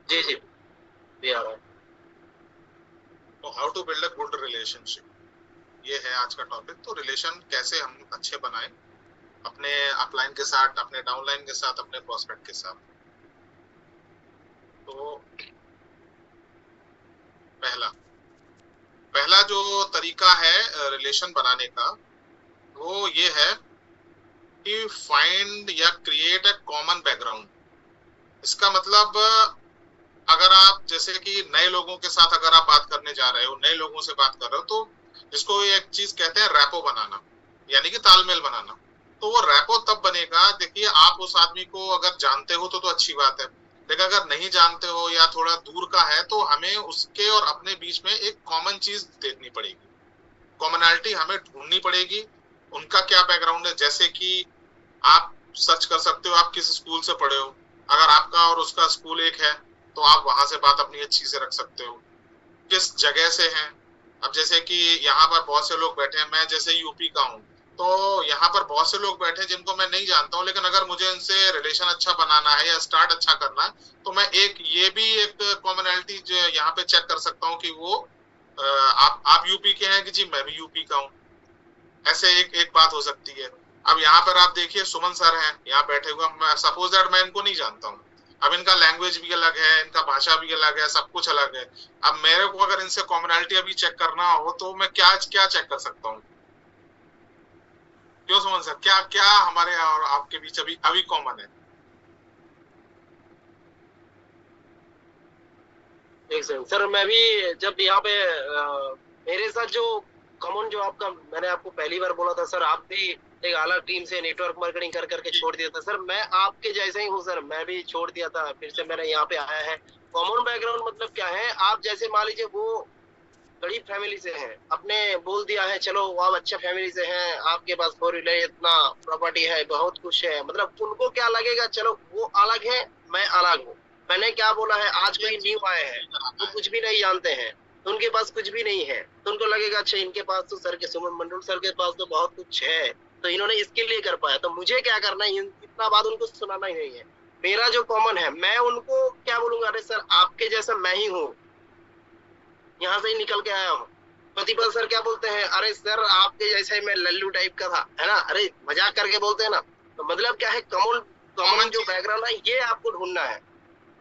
जी जी, भी आ रहा है। तो how to build a good relationship, ये है आज का टॉपिक। तो रिलेशन कैसे हम अच्छे बनाए अपने अपलाइन के साथ, अपने डाउनलाइन के साथ, अपने प्रोस्पेक्ट के साथ। तो पहला पहला जो तरीका है रिलेशन बनाने का, वो ये है कि फाइंड या क्रिएट अ कॉमन बैकग्राउंड। इसका मतलब अगर आप जैसे कि नए लोगों के साथ अगर आप बात करने जा रहे हो, नए लोगों से बात कर रहे हो, तो जिसको ये एक चीज कहते हैं रैपो बनाना, यानी कि तालमेल बनाना। तो वो रैपो तब बनेगा, देखिए आप उस आदमी को अगर जानते हो तो अच्छी बात है, लेकिन अगर नहीं जानते हो या थोड़ा दूर का है तो हमें उसके और अपने बीच में एक कॉमन चीज देखनी पड़ेगी, कॉमनैलिटी हमें ढूंढनी पड़ेगी। उनका क्या बैकग्राउंड है, जैसे कि आप सर्च कर सकते हो आप किस स्कूल से पढ़े हो। अगर आपका और उसका स्कूल एक है तो आप वहां से बात अपनी अच्छी से रख सकते हो। किस जगह से हैं, अब जैसे कि यहाँ पर बहुत से लोग बैठे हैं, मैं जैसे यूपी का हूँ, तो यहाँ पर बहुत से लोग बैठे हैं जिनको मैं नहीं जानता हूँ, लेकिन अगर मुझे इनसे रिलेशन अच्छा बनाना है या स्टार्ट अच्छा करना है, तो मैं एक ये भी एक कॉमनैलिटी यहाँ पे चेक कर सकता हूँ कि वो आप यूपी के हैं कि जी मैं भी यूपी का हूँ। ऐसे एक एक बात हो सकती है। अब यहाँ पर आप देखिए सुमन सर हैं यहाँ बैठे हुए, सपोज दैट मैं इनको नहीं जानता हूँ। अब इनका लैंग्वेज भी अलग है, इनका भाषा भी अलग है, सब कुछ अलग है। अब मेरे को अगर इनसे कॉमनैलिटी अभी चेक करना हो तो मैं क्या क्या चेक कर सकता हूँ? क्यों सुमन सर, क्या क्या हमारे और आपके बीच अभी अभी कॉमन है? एक सेकंड सर, मैं भी जब यहाँ पे मेरे साथ जो कॉमन जो आपका, मैंने आपको पहली बार बोला था सर, आप भी एक अलग टीम से नेटवर्क मार्केटिंग कर करके छोड़ दिया था सर। मैं आपके जैसे ही हूँ सर, मैं भी छोड़ दिया था, फिर से मैंने यहाँ पे आया है। कॉमन बैकग्राउंड मतलब क्या है, आप जैसे मान लीजिए वो गरीब फैमिली से हैं, आपने बोल दिया है चलो आप अच्छे फैमिली से हैं, आपके पास फोर व्हीलर, इतना प्रॉपर्टी है, बहुत कुछ है, मतलब उनको क्या लगेगा, चलो वो अलग है, मैं अलग हूँ। मैंने क्या बोला है, आज ये कोई न्यू चीज आए हैं, नहीं वो कराना है। कुछ भी नहीं जानते हैं, तो उनके पास कुछ भी नहीं है, तो उनको लगेगा अच्छा इनके पास तो सर के, सुमन मंडल सर के पास तो बहुत कुछ है, तो इन्होंने इसके लिए कर पाया, तो मुझे क्या करना है, इतना बात उनको सुनाना ही नहीं है। मेरा जो कॉमन है, मैं उनको क्या बोलूंगा, अरे सर आपके जैसा मैं ही हूँ, यहाँ से ही निकल के आया हूँ। प्रतिपल सर क्या बोलते हैं, अरे सर आपके जैसे ही मैं लल्लू टाइप का था, है ना, अरे मजाक करके बोलते हैं ना। तो मतलब क्या है, कॉमन कॉमन कॉमन जो चीज, बैकग्राउंड है ये आपको ढूंढना है।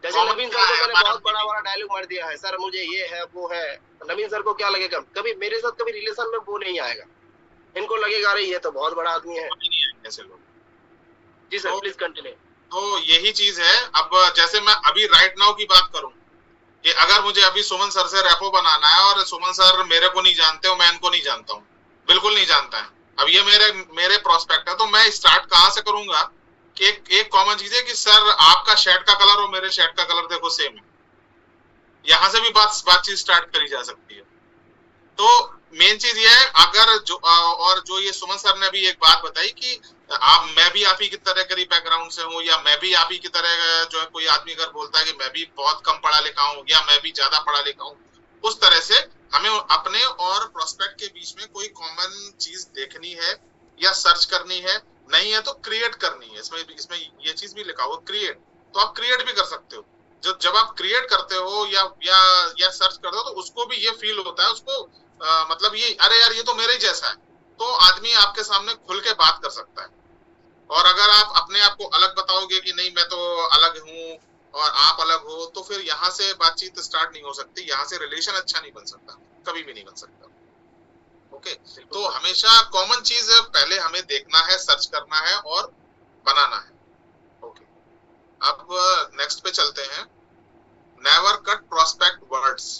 जैसे कॉमन नवीन क्या सर को है मैंने हमारे बहुत उनके बड़ा बीच? बड़ा डायलॉग मार दिया है, सर मुझे ये है वो है, तो नवीन सर को क्या लगेगा, कभी मेरे साथ कभी रिलेशन में वो नहीं आएगा, इनको लगेगा अरे ये तो बहुत बड़ा आदमी है। कभी नहीं आएंगे ऐसे लोग। जी सर तो प्लीज कंटिन्यू। तो यही चीज है। अब जैसे मैं अभी राइट नाउ की बात करूं कि अगर मुझे अभी सुमन सर से रेपो बनाना है और सुमन सर मेरे को नहीं जानते हो, मैं इनको नहीं जानता हूँ, बिल्कुल नहीं जानता है, अब ये मेरे मेरे प्रोस्पेक्ट है, तो मैं स्टार्ट कहाँ से करूंगा कि एक एक कॉमन चीज है कि सर आपका शर्ट का कलर और मेरे शर्ट का कलर देखो सेम है। यहाँ से भी बातचीत स्टार्ट करी जा सकती है। तो मेन चीज ये है, अगर जो और जो ये सुमन सर ने भी एक बात बताई कि आप, मैं भी आप ही की तरह गरीब बैकग्राउंड से हूँ, या मैं भी आप ही की तरह जो है, कोई आदमी अगर बोलता है कि मैं भी बहुत कम पढ़ा लिखा हूँ या मैं भी ज्यादा पढ़ा लिखा हूँ, उस तरह से हमें अपने और प्रोस्पेक्ट के बीच में कोई कॉमन चीज देखनी है या सर्च करनी है। नहीं है तो क्रिएट करनी है। इसमें इसमें ये चीज भी लिखा हुआ क्रिएट, तो आप क्रिएट भी कर सकते हो। जब जब आप क्रिएट करते हो या सर्च करते हो, तो उसको भी ये फील होता है, उसको मतलब ये अरे यार ये तो मेरे ही जैसा है, तो आदमी आपके सामने खुल के बात कर सकता है। और अगर आप अपने आप को अलग बताओगे कि नहीं मैं तो अलग हूँ और आप अलग हो, तो फिर यहाँ से बातचीत स्टार्ट नहीं हो सकती, यहाँ से रिलेशन अच्छा नहीं बन सकता, कभी भी नहीं बन सकता। ओके। बिल्कुल तो सर। हमेशा कॉमन चीज पहले हमें देखना है, सर्च करना है और बनाना है। ओके। अब नेक्स्ट पे चलते हैं। Never cut prospect words.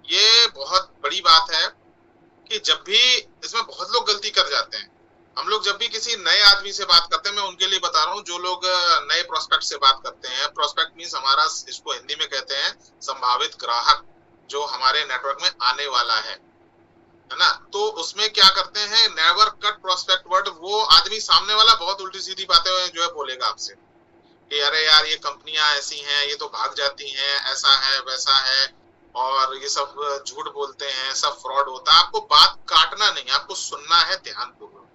ये बहुत बड़ी बात है कि जब भी, इसमें बहुत लोग गलती कर जाते हैं। हम लोग जब भी किसी नए आदमी से बात करते हैं, मैं उनके लिए बता रहा हूँ जो लोग नए प्रोस्पेक्ट से बात करते हैं। प्रोस्पेक्ट मीन्स हमारा, इसको हिंदी में कहते हैं संभावित ग्राहक, जो हमारे नेटवर्क में आने वाला है ना। तो उसमें क्या करते हैं, नेवर कट प्रोस्पेक्ट वर्ड, वो आदमी सामने वाला बहुत उल्टी सीधी बातें जो है बोलेगा आपसे कि अरे यार ये कंपनियां ऐसी हैं, ये तो भाग जाती हैं, ऐसा है वैसा है, और ये सब झूठ बोलते हैं, सब फ्रॉड होता है। आपको बात काटना नहीं, आपको सुनना है ध्यानपूर्वक,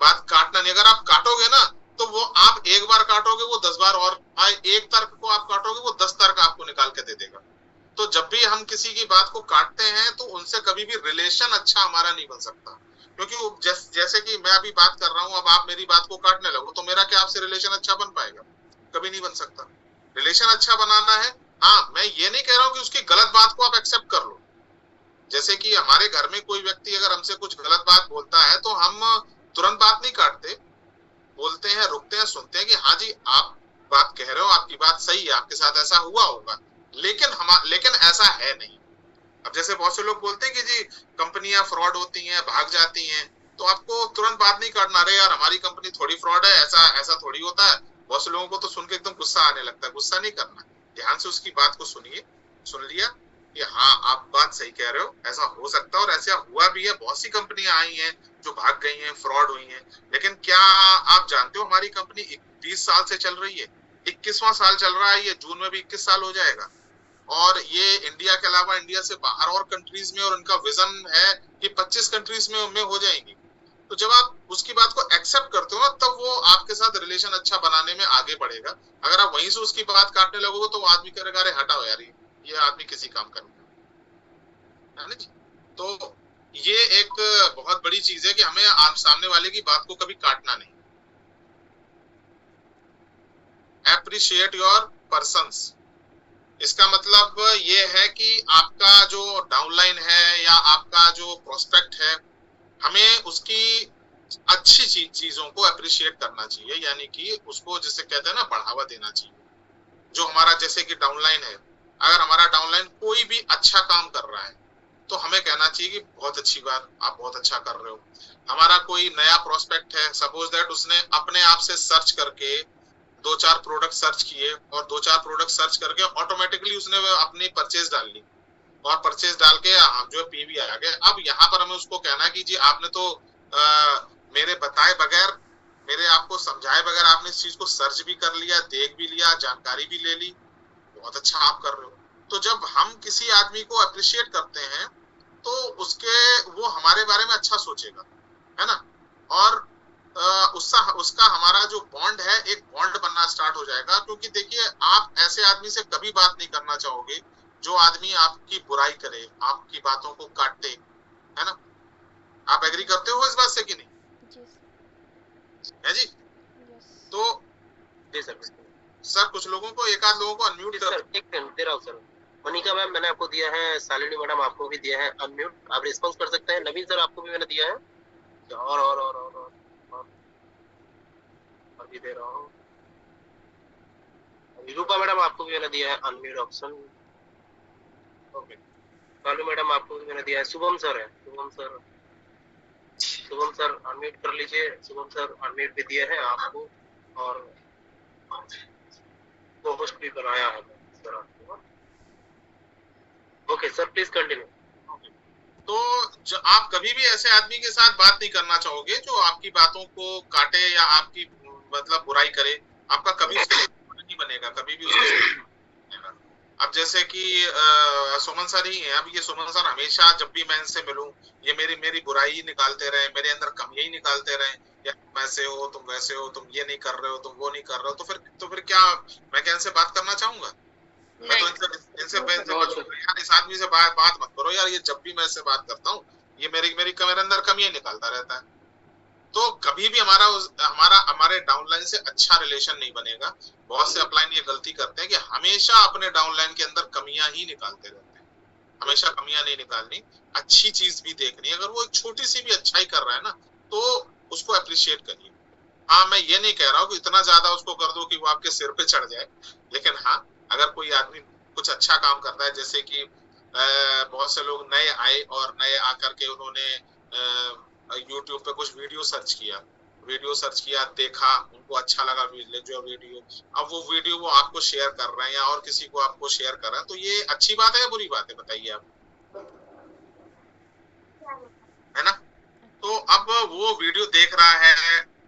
बात काटना नहीं। अगर आप काटोगे ना, तो वो आप एक बार काटोगे वो 10 बार और, एक तर्क को आप काटोगे वो 10 तर्क आपको निकाल के जब भी हम किसी की बात को काटते हैं तो उनसे कभी भी रिलेशन अच्छा हमारा नहीं बन सकता, क्योंकि जैसे कि मैं अभी बात कर रहा हूँ, अब आप मेरी बात को काटने लगो तो मेरा क्या आपसे रिलेशन अच्छा बन पाएगा? कभी नहीं बन सकता। रिलेशन अच्छा बनाना है, हाँ मैं ये नहीं कह रहा हूँ कि उसकी गलत बात को आप एक्सेप्ट कर लो। जैसे कि हमारे घर में कोई व्यक्ति अगर हमसे कुछ गलत बात बोलता है तो हम तुरंत बात नहीं काटते, बोलते हैं, रुकते हैं, सुनते हैं कि हाँ जी आप बात कह रहे हो, आपकी बात सही है, आपके साथ ऐसा हुआ होगा, लेकिन ऐसा है नहीं। अब जैसे बहुत से लोग बोलते हैं कि जी कंपनियां फ्रॉड होती हैं, भाग जाती हैं, तो आपको तुरंत बात नहीं काटना, अरे यार हमारी कंपनी थोड़ी फ्रॉड है, ऐसा ऐसा थोड़ी होता है। बहुत से लोगों को तो सुन के एकदम गुस्सा आने लगता है, गुस्सा नहीं करना, ध्यान से उसकी बात को सुनिए, सुन लिया कि हाँ आप बात सही कह रहे हो, ऐसा हो सकता है और ऐसा हुआ भी है, बहुत सी कंपनियां आई हैं जो भाग गई हैं, फ्रॉड हुई हैं, लेकिन क्या आप जानते हो हमारी कंपनी 20 साल से चल रही है, 21वां साल चल रहा है, ये जून में भी 21 साल हो जाएगा, और ये इंडिया के अलावा इंडिया से बाहर और कंट्रीज में, और उनका विजन है कि 25 कंट्रीज में हो जाएंगी। तो जब आप उसकी बात को एक्सेप्ट करते हो ना, तब वो आपके साथ रिलेशन अच्छा बनाने में आगे बढ़ेगा। अगर आप वहीं से उसकी बात काटने लगोगे तो वो आदमी कहेगा अरे हटाओ यार, ये आदमी किसी काम का नहीं है ना जी। तो ये एक बहुत बड़ी चीज है कि हमें सामने वाले की बात को कभी काटना नहीं। एप्रिशिएट योर पर्सन्स, इसका मतलब ये है कि आपका जो डाउनलाइन है या आपका जो प्रोस्पेक्ट है, हमें उसकी अच्छी चीजों को अप्रिशिएट करना चाहिए, यानी कि उसको जिसे कहते हैं ना बढ़ावा देना चाहिए। जो हमारा जैसे कि डाउनलाइन है, अगर हमारा डाउनलाइन कोई भी अच्छा काम कर रहा है तो हमें कहना चाहिए कि बहुत अच्छी बात, आप बहुत अच्छा कर रहे हो। हमारा कोई नया प्रोस्पेक्ट है, सपोज दैट उसने अपने आप से सर्च करके 2-4 प्रोडक्ट सर्च किए और 2-4 प्रोडक्ट सर्च करके ऑटोमेटिकली उसने अपनी परचेज डाल ली और परचेज डाल के जो पीवी आ गया। अब यहाँ पर हमें उसको कहना है कि जी आपने तो मेरे बताए बगैर, मेरे आपको समझाए बगैर आपने इस चीज को सर्च भी कर लिया, देख भी लिया, जानकारी भी ले ली, बहुत अच्छा आप कर रहे हो। तो जब हम किसी आदमी को अप्रिशिएट करते हैं तो वो हमारे बारे में अच्छा सोचेगा, है ना, और उसका हमारा जो बॉन्ड है, एक बॉन्ड बनना स्टार्ट हो जाएगा। क्योंकि देखिए आप ऐसे आदमी से कभी बात नहीं करना चाहोगे जो आदमी आपकी बुराई करे, आपकी बातों को काटे, है ना। आप एग्री करते हो इस बात से कि नहीं? है जी। तो जी सर। सर कुछ लोगों को, एक आध लोगों को अनम्यूट कर, सर एक मिनट दे रहा हूँ सर। मनिका मैम मैंने आपको दिया है, शालिनी मैडम आपको भी दिया है अनम्यूट, आप रिस्पॉन्स कर सकते हैं। नवीन सर आपको भी मैंने दिया है, और भी दे रहा हूँ। रूपा मैडम आपको भी मैंने दिया है unmute option. Okay, Kalu madam आपको भी मैंने दिया है। शुभम सर है, शुभम सर अनम्यूट कर लीजिए। शुभम सर अनम्यूट भी दिए हैं आपको, और को होस्ट भी बनाया है सर आपको। Okay sir please continue. तो आप कभी भी ऐसे आदमी के साथ बात नहीं करना चाहोगे जो आपकी बातों को काटे या आपकी मतलब बुराई करे, आपका कभी उससे नहीं बनेगा, कभी भी उससे। अब जैसे कि सुमन सर ही हैं, अब ये सुमन सर हमेशा जब भी मैं इनसे मिलूं ये मेरी बुराई ही निकालते रहे, मेरे अंदर कमियां ही निकालते रहे, या तुम ऐसे हो, तुम वैसे हो, तुम ये नहीं कर रहे हो, तुम वो नहीं कर रहे हो, तो फिर क्या मैं क्या इनसे बात करना चाहूंगा? मैं तो इनसे यार इस आदमी से बात मत करो यार, ये जब भी मैं इससे बात करता हूँ ये मेरे अंदर कमियां निकालता रहता है। तो कभी भी हमारे डाउनलाइन से अच्छा रिलेशन नहीं बनेगा। बहुत से अपलाइन ये गलती करते हैं कि हमेशा अपने डाउनलाइन के अंदर कमियां ही निकालते रहते हैं। हमेशा कमियां नहीं निकालनी, अच्छी चीज भी देखनी। अगर वो एक छोटी सी भी अच्छाई कर रहा है ना तो उसको अप्रिशिएट करिए। हाँ मैं ये नहीं कह रहा हूँ कि इतना ज्यादा उसको कर दो कि वो आपके सिर पे चढ़ जाए, लेकिन हाँ अगर कोई आदमी कुछ अच्छा काम करता है, जैसे कि बहुत से लोग नए आए और नए आकर के उन्होंने यूट्यूब पे कुछ वीडियो सर्च किया, देखा, उनको अच्छा लगा जो वीडियो, अब वो वीडियो वो आपको शेयर कर रहे हैं या और किसी को आपको शेयर कर रहे हैं, तो ये अच्छी बात है या बुरी बात है बताइए आप, है ना। तो अब वो वीडियो देख रहा है,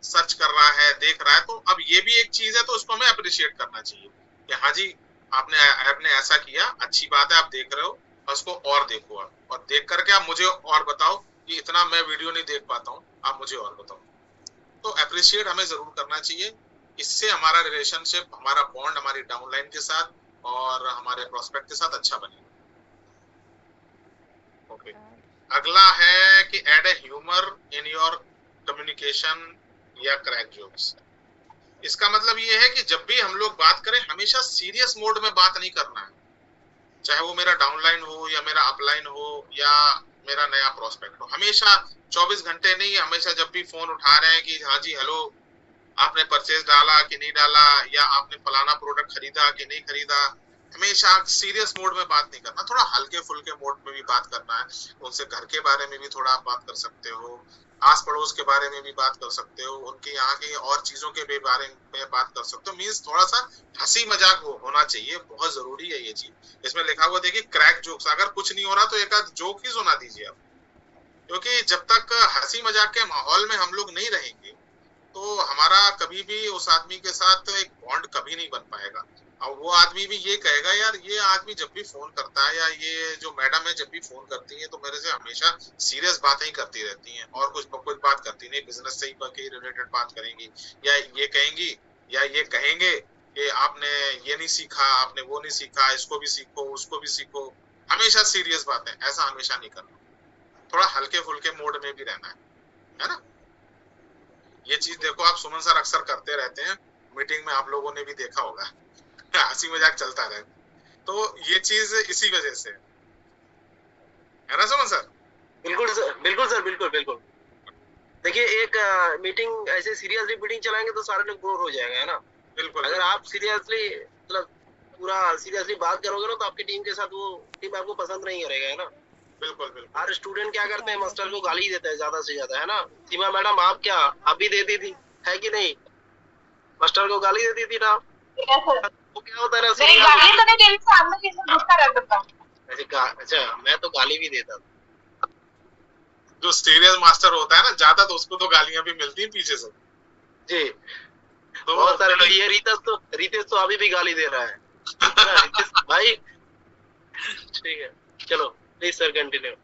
सर्च कर रहा है, देख रहा है, तो अब ये भी एक चीज है, तो उसको हमें अप्रिशिएट करना चाहिए कि हाँ जी आपने ऐसा किया, अच्छी बात है, आप देख रहे हो, उसको और देखो आप, और देख करके आप मुझे और बताओ कि इतना मैं वीडियो नहीं देख पाता हूँ, आप मुझे और बताओ। तो अप्रिशिएट हमें जरूर करना चाहिए। इससे हमारा रिलेशनशिप, हमारा बॉन्ड हमारी डाउनलाइन के साथ और हमारे प्रोस्पेक्ट के साथ अच्छा बनेगा। ओके, अगला है कि add a humour in your communication या क्रैक जोक्स। इसका मतलब ये है कि जब भी हम लोग बात करें हमेशा सीरियस मोड में बात नहीं करना है, चाहे वो मेरा डाउनलाइन हो या मेरा अपलाइन हो या मेरा नया प्रोस्पेक्ट हो। हमेशा 24 घंटे नहीं, हमेशा जब भी फोन उठा रहे हैं कि हाँ जी हेलो, आपने परचेज डाला कि नहीं डाला, या आपने फलाना प्रोडक्ट खरीदा कि नहीं खरीदा, हमेशा सीरियस मोड में बात नहीं करना, थोड़ा हल्के फुल्के मोड में भी बात करना है। उनसे घर के बारे में भी थोड़ा आप बात कर सकते हो, आस पड़ोस के बारे में भी बात कर सकते हो, उनके यहाँ की और चीजों के भी बारे में बात कर सकते हो। मीन्स थोड़ा सा हंसी मजाक होना चाहिए, बहुत जरूरी है ये चीज। इसमें लिखा हुआ देखिए क्रैक जोक्स, अगर कुछ नहीं हो रहा तो एक आध जोक ही सुना दीजिए आप, क्योंकि जब तक हंसी मजाक के माहौल में हम लोग नहीं रहेंगे तो हमारा कभी भी उस आदमी के साथ एक बॉन्ड कभी नहीं बन पाएगा। और वो आदमी भी ये कहेगा यार ये आदमी जब भी फोन करता है, या ये जो मैडम है जब भी फोन करती है तो मेरे से हमेशा सीरियस बातें ही करती रहती हैं और कुछ बात करती नहीं, बिजनेस से ही रिलेटेड बात करेंगी, या ये कहेंगी या ये कहेंगे कि आपने ये नहीं सीखा, आपने वो नहीं सीखा, इसको भी सीखो उसको भी सीखो, हमेशा सीरियस बातें। ऐसा हमेशा नहीं करना, थोड़ा हल्के फुल्के मोड में भी रहना है ना। ये चीज देखो आप सुमन सर अक्सर करते रहते हैं, मीटिंग में आप लोगों ने भी देखा होगा हंसी मजाक चलता रहे, तो ये चीज इसी वजह से है ना सुमन सर। बिल्कुल सर, बिल्कुल सर, बिल्कुल बिल्कुल। देखिए एक मीटिंग ऐसे सीरियसली मीटिंग चलाएंगे तो सारे लोग बोर हो जाएंगे, है ना। बिल्कुल, अगर आप सीरियसली मतलब पूरा सीरियसली बात करोगे ना तो आपकी टीम के साथ वो टीम आपको पसंद नहीं करेगा, है ना। बिल्कुल बिल्कुल। हर स्टूडेंट क्या करते हैं, मास्टर को गाली देता है ज्यादा से ज्यादा, है ना। सीमा मैडम आप क्या, आप भी देती थी, है कि नहीं, मास्टर को गाली देती थी ना। वो क्या होता है ना, नहीं गाली तो नहीं देती, सामने किसी से गुस्सा कर देता। अच्छा मैं तो गाली भी देता था। जो सीरियस मास्टर होता है ना ज्यादा, तो उसको तो गालियां भी मिलती हैं पीछे से जी। तो बहुत सारे लोग, ये रितेश तो अभी भी गाली दे रहा है रितेश भाई। ठीक है, चलो प्लीज सर कंटिन्यू।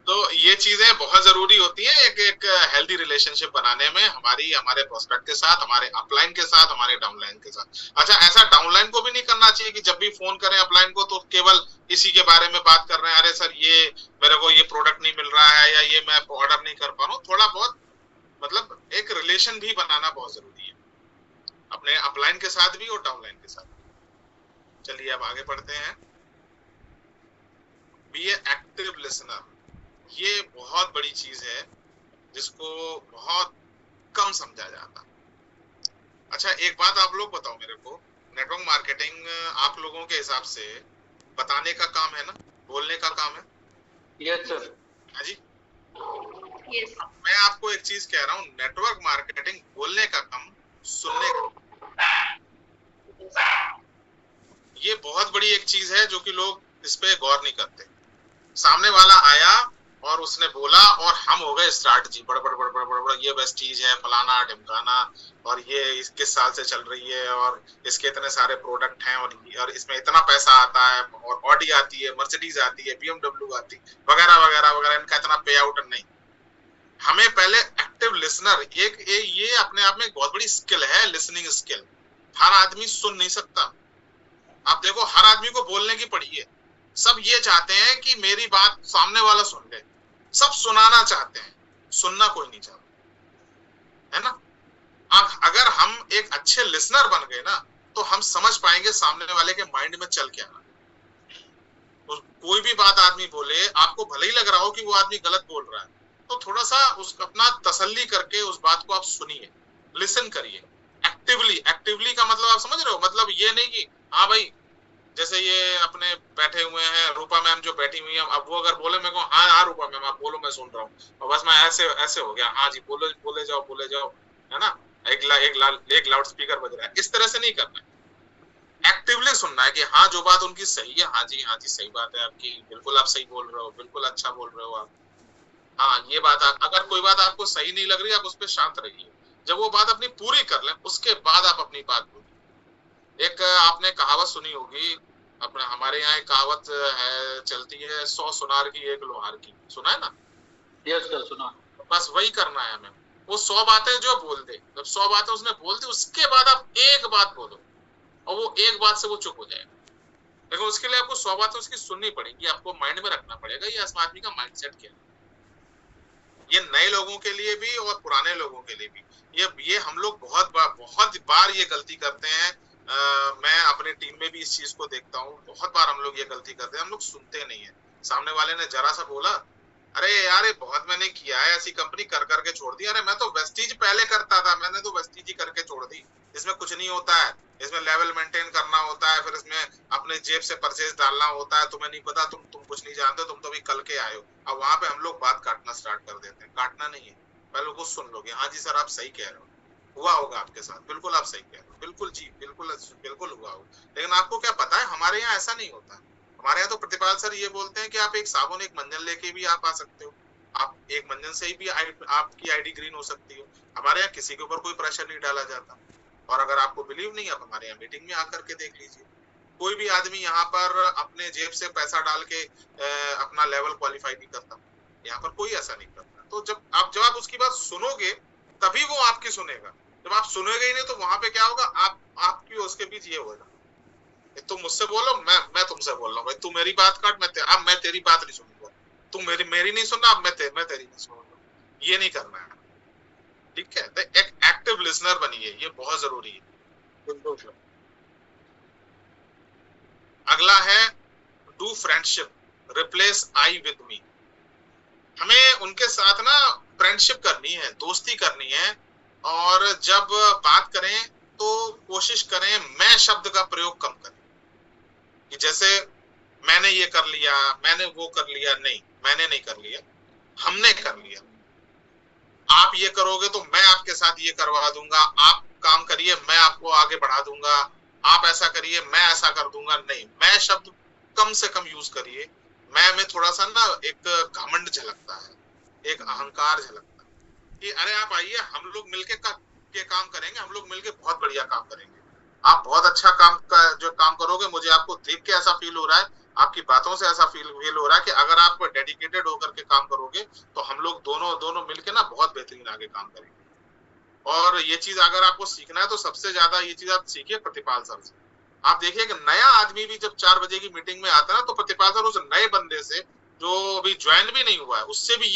तो ये चीजें बहुत जरूरी होती है एक हेल्दी रिलेशनशिप बनाने में, हमारे प्रोस्पेक्ट के साथ, हमारे अपलाइन के साथ, हमारे डाउनलाइन के साथ। अच्छा, ऐसा डाउनलाइन को भी नहीं करना चाहिए कि जब भी फोन करें अपलाइन को तो केवल इसी के बारे में बात कर रहे हैं, अरे सर ये मेरे को ये प्रोडक्ट नहीं मिल रहा है या ये मैं ऑर्डर नहीं कर पा रहा हूँ। थोड़ा बहुत मतलब एक रिलेशन भी बनाना बहुत जरूरी है अपने अपलाइन के साथ भी और डाउनलाइन के साथ। चलिए अब आगे बढ़ते हैं। बी ए एक्टिव लिसनर, ये बहुत बड़ी चीज है जिसको बहुत कम समझा जाता। अच्छा एक बात आप लोग बताओ मेरे को, नेटवर्क मार्केटिंग आप लोगों के हिसाब से बताने का काम है ना, बोलने का काम है? Yes sir. हाँ जी। यस। मैं आपको एक चीज कह रहा हूँ, नेटवर्क मार्केटिंग बोलने का काम, सुनने का। ये बहुत बड़ी एक चीज है जो कि लोग इस पे गौर नहीं करते। सामने वाला आया और उसने बोला और हम हो गए स्टार्ट जी, बड़ बड़ बड़ बड़ बड़ बड़ ये बेस्ट चीज है, फलाना ढिमकाना, और ये इस किस साल से चल रही है और इसके इतने सारे प्रोडक्ट हैं और इसमें इतना पैसा आता है, और ऑडी आती है, मर्सिडीज आती है, BMW आती वगैरह वगैरह वगैरह, इनका इतना पे आउट नहीं। हमें पहले एक्टिव लिसनर, ये अपने आप में एक बहुत बड़ी स्किल है, लिसनिंग स्किल। हर आदमी सुन नहीं सकता। आप देखो हर आदमी को बोलने की पड़ी है, सब ये चाहते हैं कि मेरी बात सामने वाला सुन ले, सब सुनाना चाहते हैं, सुनना कोई नहीं चाहता, है ना। अगर हम एक अच्छे लिसनर बन गए ना तो हम समझ पाएंगे सामने वाले के माइंड में चल क्या रहा है। तो कोई भी बात आदमी बोले, आपको भले ही लग रहा हो कि वो आदमी गलत बोल रहा है, तो थोड़ा सा अपना तसल्ली करके उस बात को आप सुनिए, लिसन करिए एक्टिवली का मतलब आप समझ रहे हो, मतलब ये नहीं कि हाँ भाई जैसे ये अपने बैठे हुए हैं रूपा मैम जो बैठी हुई है, अब वो अगर बोले मेरे को हाँ हाँ रूपा मैम आप बोलो मैं सुन रहा हूँ, और बस मैं ऐसे हो गया, हाँ जी बोले जाओ, है ना, एक लाउड स्पीकर बज रहा है, इस तरह से नहीं करना है। एक्टिवली सुनना है कि हाँ जो बात उनकी सही है, हाँ जी सही बात है आपकी, बिल्कुल आप सही बोल रहे हो, बिल्कुल अच्छा बोल रहे हो आप। हाँ ये बात अगर कोई बात आपको सही नहीं लग रही, आप उस पर शांत रहिए, जब वो बात अपनी पूरी कर लें उसके बाद आप अपनी बात बोलिए। एक आपने कहावत सुनी होगी, अपने हमारे यहाँ एक कहावत है चलती है, 100 सुनार की 1 लोहार की, सुना है ना? यस सर सुना। बस वही करना है हमें, वो 100 बातें जो बोल दे, जब 100 बातें उसने बोल दी उसके बाद आप एक बात बोलो और वो एक बात से वो चुप हो जाएगा। देखो उसके लिए आपको 100 बातें उसकी सुननी पड़ेगी, आपको माइंड में रखना पड़ेगा ये आदमी का माइंडसेट क्या है। ये नए लोगों के लिए भी और पुराने लोगों के लिए भी, ये हम लोग बहुत बार ये गलती करते हैं। मैं अपने टीम में भी इस चीज को देखता हूँ, बहुत बार हम लोग ये गलती करते हैं, हम लोग सुनते नहीं है। सामने वाले ने जरा सा बोला, अरे यार ये बहुत मैंने किया है, ऐसी कंपनी कर करके छोड़ दी, अरे मैं तो वेस्टीज पहले करता था, मैंने तो वेस्टीज ही करके छोड़ दी, इसमें कुछ नहीं होता है, इसमें लेवल मेंटेन करना होता है, फिर इसमें अपने जेब से परचेज डालना होता है, तुम्हें नहीं पता, तुम कुछ नहीं जानते, तुम तो अभी कल के आए हो। अब वहां पे हम लोग बात काटना स्टार्ट कर देते हैं। काटना नहीं है, पहले कुछ सुन लोगे, हाँ जी सर आप सही कह रहे हो, हुआ होगा आपके साथ, बिल्कुल आप सही कह रहे हो, बिल्कुल जी बिल्कुल बिल्कुल हुआ होगा, लेकिन आपको क्या पता है हमारे यहाँ ऐसा नहीं होता। हमारे यहाँ तो प्रतिपाल सर ये बोलते हैं कि आप एक साबुन एक मंजन लेके भी आप आ सकते हो, आप एक मंजन से ही भी आपकी आईडी ग्रीन हो सकती हो। हमारे यहाँ किसी के ऊपर कोई प्रेशर नहीं डाला जाता। और अगर आपको बिलीव नहीं, आप हमारे यहाँ मीटिंग में आकर के देख लीजिए, कोई भी आदमी यहाँ पर अपने जेब से पैसा डाल के अपना लेवल क्वालिफाई नहीं करता, यहाँ पर कोई ऐसा नहीं करता। तो जब आप उसकी बात सुनोगे तभी वो आपकी सुनेगा, जब आप सुनोगे ही नहीं तो वहां पे क्या होगा, आपकी उसके बीच ये होगा, तुम मुझसे बोलो, मैं तुमसे बोल रहा हूँ, भाई तू मेरी बात काट, अब मैं तेरी बात नहीं सुनूंगा, तू मेरी नहीं सुनना, अब मैं तेरी नहीं सुनूंगा, ये नहीं करना है। ठीक है, तो एक एक्टिव लिसनर बनिए, ये बहुत जरूरी है। बिल्कुल सर। अगला है do friendship, replace I with me. हमें उनके साथ ना फ्रेंडशिप करनी है, दोस्ती करनी है, और जब बात करें तो कोशिश करें मैं शब्द का प्रयोग कम करें, कि जैसे मैंने ये कर लिया, मैंने वो कर लिया, नहीं मैंने नहीं कर लिया, हमने कर लिया, आप ये करोगे तो मैं आपके साथ ये करवा दूंगा, आप काम करिए मैं आपको आगे बढ़ा दूंगा, आप ऐसा करिए मैं ऐसा कर दूंगा, नहीं मैं शब्द कम से कम यूज करिए। मैं में थोड़ा सा ना एक घमंड झलकता है, एक अहंकार झलकता है कि अरे आप आइए हम लोग मिलके के काम करेंगे, हम लोग मिलके बहुत बढ़िया काम करेंगे, आप बहुत अच्छा जो काम करोगे, मुझे आपको देख के ऐसा फील हो रहा है, आपकी बातों से ऐसा फील हो रहा है कि अगर आप डेडिकेटेड होकर के काम करोगे तो हम लोग दोनों मिलके ना बहुत बेहतरीन आगे काम करेंगे। और ये चीज अगर आपको सीखना है तो सबसे ज्यादा ये चीज आप सीखिए प्रतिपाल सर से। आप देखिए कि नया आदमी भी जब 4 बजे की मीटिंग में आता है ना, तो प्रतिपाल सर उस नए बंदे से जो अभी ज्वाइन भी नहीं हुआ है उससे भी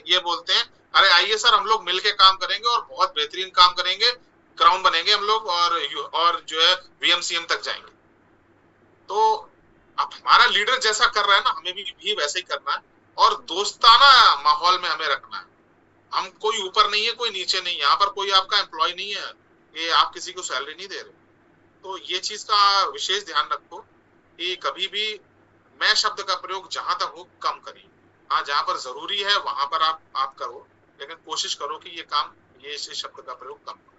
ये बोलते हैं, अरे आइए सर हम लोग मिलके काम करेंगे और बहुत बेहतरीन काम करेंगे, क्राउन बनेंगे हम लोग, और जो है वीएमसीएम तक जाएंगे। तो अब हमारा लीडर जैसा कर रहा है ना, हमें भी वैसे ही करना है, और दोस्ताना माहौल में हमें रखना है। हम कोई ऊपर नहीं है कोई नीचे नहीं है, यहाँ पर कोई आपका एम्प्लॉय नहीं है, ये आप किसी को सैलरी नहीं दे रहे। तो ये चीज का विशेष ध्यान रखो कि कभी भी मैं शब्द का प्रयोग जहां तक हो कम करिए। हाँ जहां पर जरूरी है वहां पर आप करो, लेकिन कोशिश करो कि ये शब्द का प्रयोग कम करो।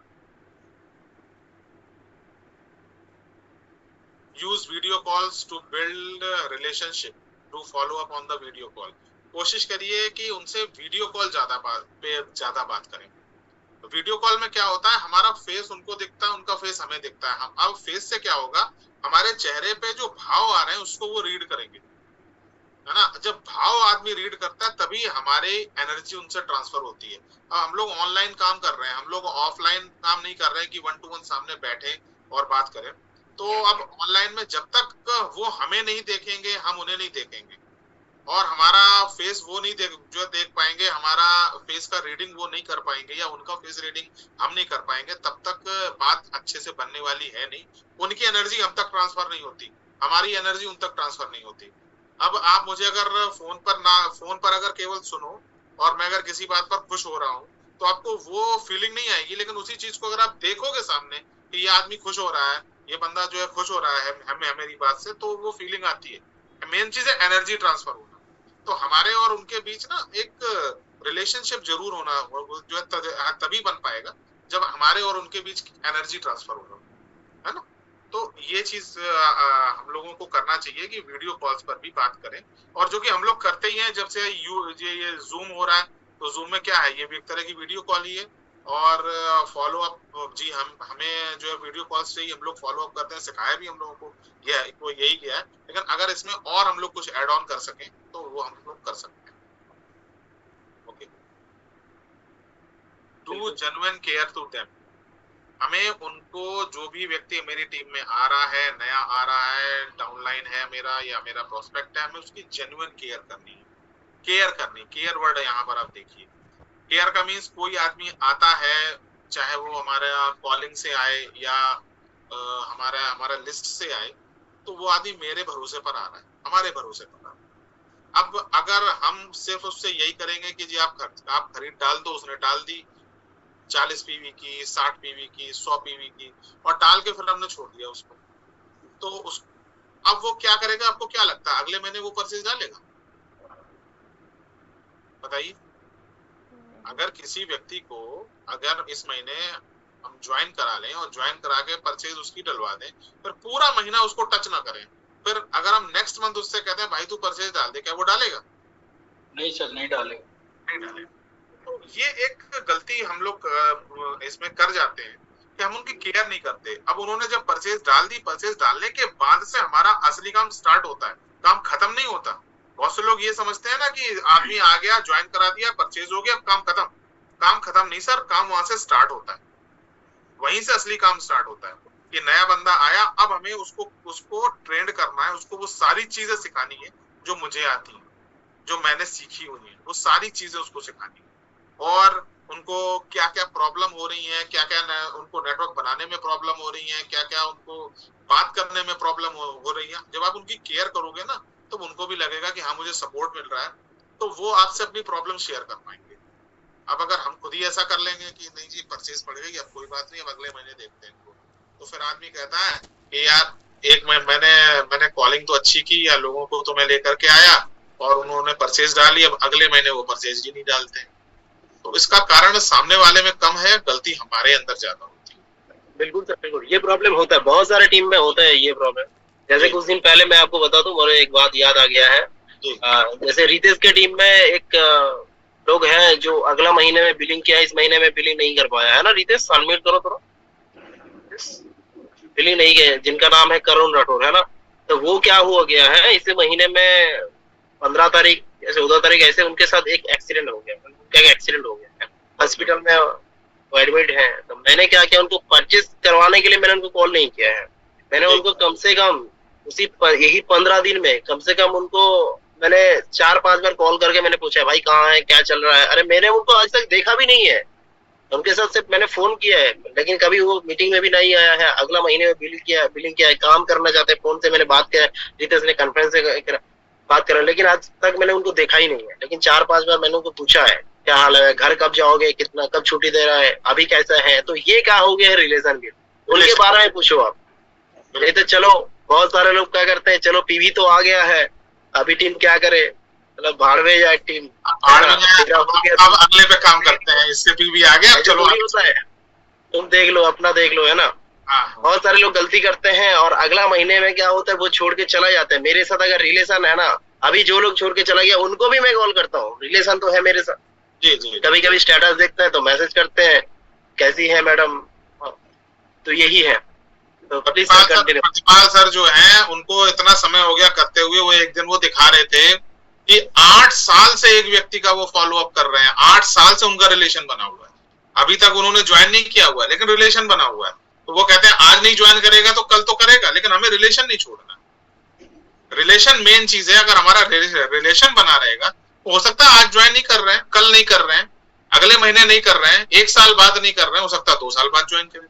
Use video calls to build relationship, to follow up on the video call. कोशिश करिए कि उनसे वीडियो कॉल ज्यादा बात करें। वीडियो कॉल में क्या होता है, हमारा फेस उनको दिखता है, उनका फेस हमें दिखता है। अब फेस से क्या होगा, हमारे चेहरे पे जो भाव आ रहे हैं उसको वो रीड करेंगे, है ना। जब भाव आदमी रीड करता है तभी हमारे एनर्जी उनसे ट्रांसफर होती है। अब हम लोग ऑनलाइन काम कर रहे हैं, हम लोग ऑफलाइन काम नहीं कर रहे हैं कि 1 to 1 सामने बैठे और बात करें। तो अब ऑनलाइन में जब तक वो हमें नहीं देखेंगे हम उन्हें नहीं देखेंगे, और हमारा फेस वो नहीं देख पाएंगे, हमारा फेस का रीडिंग वो नहीं कर पाएंगे, या उनका फेस रीडिंग हम नहीं कर पाएंगे, तब तक बात अच्छे से बनने वाली है नहीं। उनकी एनर्जी हम तक ट्रांसफर नहीं होती, हमारी एनर्जी उन तक ट्रांसफर नहीं होती। अब आप मुझे अगर फोन पर अगर केवल सुनो और मैं अगर किसी बात पर खुश हो रहा हूँ तो आपको वो फीलिंग नहीं आएगी, लेकिन उसी चीज को अगर आप देखोगे सामने कि ये आदमी खुश हो रहा है, ये बंदा जो है खुश हो रहा है मेरी बात से, तो वो फीलिंग आती है। मेन चीज है एनर्जी ट्रांसफर होना। तो हमारे और उनके बीच ना एक रिलेशनशिप जरूर होना, जो है तभी बन पाएगा जब हमारे और उनके बीच एनर्जी ट्रांसफर होगा, है ना। तो ये चीज हम लोगों को करना चाहिए कि वीडियो कॉल्स पर भी बात करें, और जो कि हम लोग करते ही हैं। जब से ये जूम हो रहा है, तो जूम में क्या है, ये भी एक तरह की वीडियो कॉल ही है, और फॉलो अप जी हमें जो है वीडियो कॉल से ही हम लोग फॉलो अप करते हैं, सिखाया भी हम लोगों को यही किया है। लेकिन अगर इसमें और हम लोग कुछ ऐड ऑन कर सकें तो वो हम लोग कर सकते हैं। Okay, do genuine care to them. हमें उनको, जो भी व्यक्ति मेरी टीम में आ रहा है, नया आ रहा है, डाउनलाइन है मेरा या मेरा प्रोस्पेक्ट है, हमें उसकी जेन्युइन केयर करनी है। केयर वर्ड है यहाँ पर, आप देखिए। केयर का मीन्स कोई आदमी आता है, चाहे वो हमारा कॉलिंग से आए या हमारा लिस्ट से आए, तो वो आदमी मेरे भरोसे पर आ रहा है, हमारे भरोसे पर आ रहा है। अब अगर हम सिर्फ उससे यही करेंगे कि जी आप खरीद डाल दो, उसने डाल दी 40 पीवी की, 60 पीवी की, 100 पीवी की, और डाल के फिर हमने छोड़ दिया उसको, तो अब वो क्या करेगा? आपको क्या लगता है अगले महीने वो परचेज डालेगा? बताइए। अगर किसी व्यक्ति को अगर इस महीने हम ज्वाइन करा लें और ज्वाइन करा के परचेज उसकी डलवा दें, फिर पूरा महीना उसको टच ना करें, फिर अगर हम नेक्स्ट मंथ उससे कहते हैं भाई तू परचेज डाल दे, क्या वो डालेगा? नहीं सर, नहीं डालेगा। नहीं डालेगा। तो ये एक गलती हम लोग इसमें कर जाते हैं कि हम उनकी केयर नहीं करते। अब उन्होंने जब परचेज डाल दी, परचेज डालने के बाद से हमारा असली काम स्टार्ट होता है, काम खत्म नहीं होता। बहुत से लोग ये समझते हैं ना कि आदमी आ गया, ज्वाइन करा दिया, परचेज हो गया, अब काम खत्म। काम खत्म नहीं सर, काम वहां से स्टार्ट होता है, वहीं से असली काम स्टार्ट होता है। ये नया बंदा आया, अब हमें उसको ट्रेंड करना है, उसको वो सारी चीजें सिखानी है जो मुझे आती है, जो मैंने सीखी हुई है, वो सारी चीजें उसको सिखानी है। और उनको क्या क्या प्रॉब्लम हो रही है, क्या क्या उनको नेटवर्क बनाने में प्रॉब्लम हो रही है, क्या क्या उनको बात करने में प्रॉब्लम हो रही है। जब आप उनकी केयर करोगे ना, तो उनको भी लगेगा कि हाँ मुझे सपोर्ट मिल रहा है, तो वो आपसे अपनी प्रॉब्लम शेयर कर पाएंगे। अब अगर हम खुद ही ऐसा कर लेंगे कि नहीं जी परचेज पड़ गई, अब कोई बात नहीं, अब अगले महीने देखते हैं इनको, तो फिर आदमी कहता है कि यार एक मैंने कॉलिंग तो अच्छी की, या लोगों को तो मैं लेकर के आया और उन्होंने परचेज डाली, अब अगले महीने वो परचेज ही नहीं डालते। तो इसका कारण सामने वाले में कम है, गलती हमारे अंदर ज्यादा होती है। बिल्कुल सर, बिल्कुल ये प्रॉब्लम होता है, बहुत सारे टीम में होता है ये प्रॉब्लम। जैसे कुछ दिन पहले मैं आपको बता दूं, मुझे एक बात याद आ गया है। जैसे रितेश के टीम में एक लोग हैं जो अगला महीने में बिलिंग किया, इस महीने में बिलिंग नहीं कर पाया है ना। रितेश अनम्यूट करो थोड़ा। बिलिंग नहीं गए, जिनका नाम है करुण राठौर, है ना। तो वो क्या हुआ गया है, इस महीने में 15 तारीख ऐसे 14 तारीख ऐसे उनके साथ एक एक्सीडेंट हो गया, उनका एक्सीडेंट हो गया, हॉस्पिटल में वो एडमिट है। तो मैंने क्या किया, उनको परचेज करवाने के लिए मैंने उनको कॉल नहीं किया है। मैंने उनको कम से कम यही 15 दिन में कम से कम उनको मैंने 4-5 बार कॉल करके मैंने पूछा भाई कहाँ है, क्या चल रहा है। अरे मैंने उनको आज तक देखा भी नहीं है, उनके साथ सिर्फ मैंने फोन किया है, लेकिन कभी वो मीटिंग में भी नहीं आया है। अगला महीने में बिलिंग किया है, काम करना चाहते हैं, फोन से मैंने बात किया है, रितेश ने कॉन्फ्रेंस से बात करा, लेकिन आज तक मैंने उनको देखा ही नहीं है। लेकिन 4-5 बार मैंने उनको पूछा है क्या हाल है, घर कब जाओगे, कितना कब छुट्टी दे रहा है, अभी कैसा है। तो ये क्या हो गया है रिलेशन के, उनके बारे में पूछो आप। नहीं तो चलो बहुत सारे लोग क्या करते हैं, चलो पीवी तो आ गया है, अभी टीम क्या करे, मतलब भाड़वे जाए टीम, अब अगले पे काम करते हैं, इससे पीवी आ गया, चलो होता है, तुम देख लो अपना देख लो, है ना। बहुत सारे लोग गलती करते हैं और अगला महीने में क्या होता है वो छोड़ के चला जाता है। मेरे साथ अगर रिलेशन है ना, अभी जो लोग छोड़ के चला गया उनको भी मैं कॉल करता हूँ, रिलेशन तो है मेरे साथ। जी जी। कभी कभी स्टेटस देखते हैं तो मैसेज करते हैं कैसी है मैडम, तो यही है। तो प्रतिपाल सर जो है उनको इतना समय हो गया करते हुए, वो एक दिन वो दिखा रहे थे कि 8 साल से एक व्यक्ति का वो फॉलो अप कर रहे हैं, 8 साल से उनका रिलेशन बना हुआ है। अभी तक उन्होंने ज्वाइन नहीं किया हुआ है लेकिन रिलेशन बना हुआ है। तो वो कहते हैं आज नहीं ज्वाइन करेगा तो कल तो करेगा, लेकिन हमें रिलेशन नहीं छोड़ना। रिलेशन मेन चीज है। अगर हमारा रिलेशन बना रहेगा, हो सकता है आज ज्वाइन नहीं कर रहे हैं, कल नहीं कर रहे हैं, अगले महीने नहीं कर रहे हैं, 1 साल बाद नहीं कर रहे हैं, हो सकता है 2 साल बाद ज्वाइन करें।